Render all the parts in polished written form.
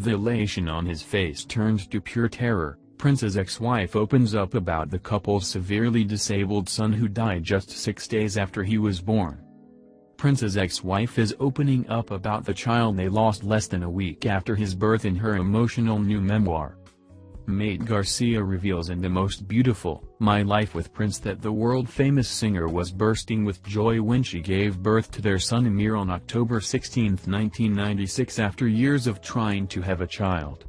the elation on his face turned to pure terror, Prince's ex-wife opens up about the couple's severely disabled son who died just 6 days after he was born. Prince's ex-wife is opening up about the child they lost less than a week after his birth in her emotional new memoir. Mayte Garcia reveals in the most beautiful, My Life with Prince, that the world-famous singer was bursting with joy when she gave birth to their son Amiir on October 16, 1996, after years of trying to have a child.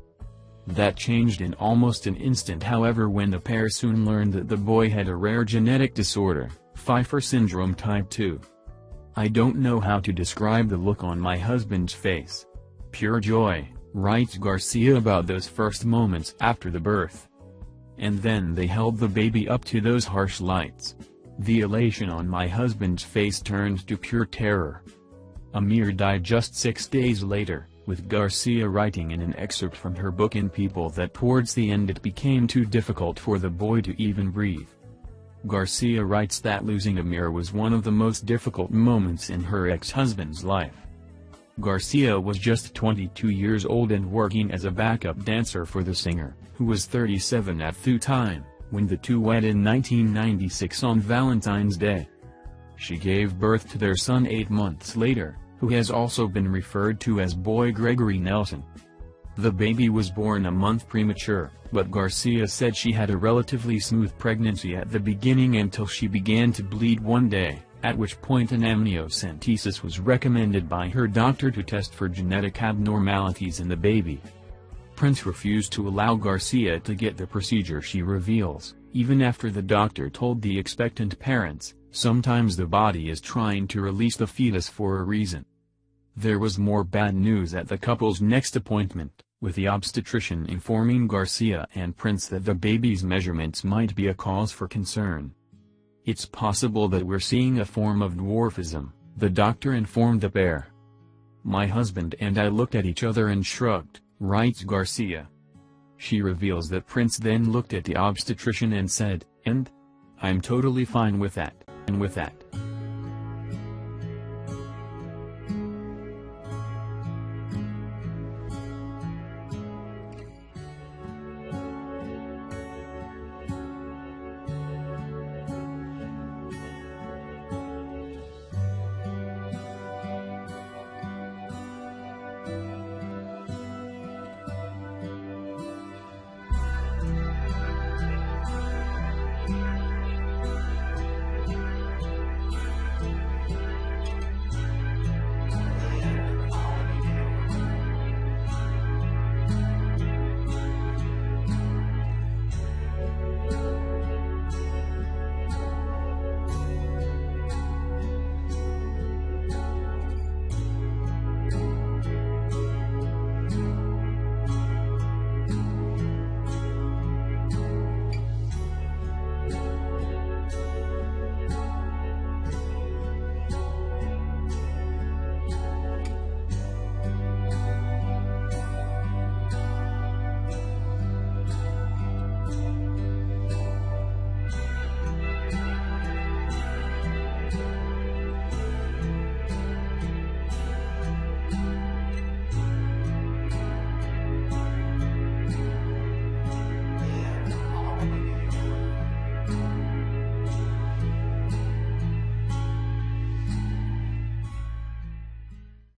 That changed in almost an instant, however, when the pair soon learned that the boy had a rare genetic disorder, Pfeiffer syndrome type 2. "I don't know how to describe the look on my husband's face. Pure joy," writes Garcia about those first moments after the birth. "And then they held the baby up to those harsh lights. The elation on my husband's face turned to pure terror." Amiir died just 6 days later, with Garcia writing in an excerpt from her book In People that towards the end it became too difficult for the boy to even breathe. Garcia writes that losing Amiir was one of the most difficult moments in her ex-husband's life. Garcia was just 22 years old and working as a backup dancer for the singer, who was 37 at the time, when the two wed in 1996 on Valentine's Day. She gave birth to their son 8 months later, who has also been referred to as Boy Gregory Nelson. The baby was born a month premature, but Garcia said she had a relatively smooth pregnancy at the beginning until she began to bleed one day, at which point an amniocentesis was recommended by her doctor to test for genetic abnormalities in the baby. Prince refused to allow Garcia to get the procedure, she reveals, even after the doctor told the expectant parents, "Sometimes the body is trying to release the fetus for a reason." There was more bad news at the couple's next appointment, with the obstetrician informing Garcia and Prince that the baby's measurements might be a cause for concern. "It's possible that we're seeing a form of dwarfism," the doctor informed the pair. "My husband and I looked at each other and shrugged," writes Garcia. She reveals that Prince then looked at the obstetrician and said, "And? I'm totally fine with that, and with that."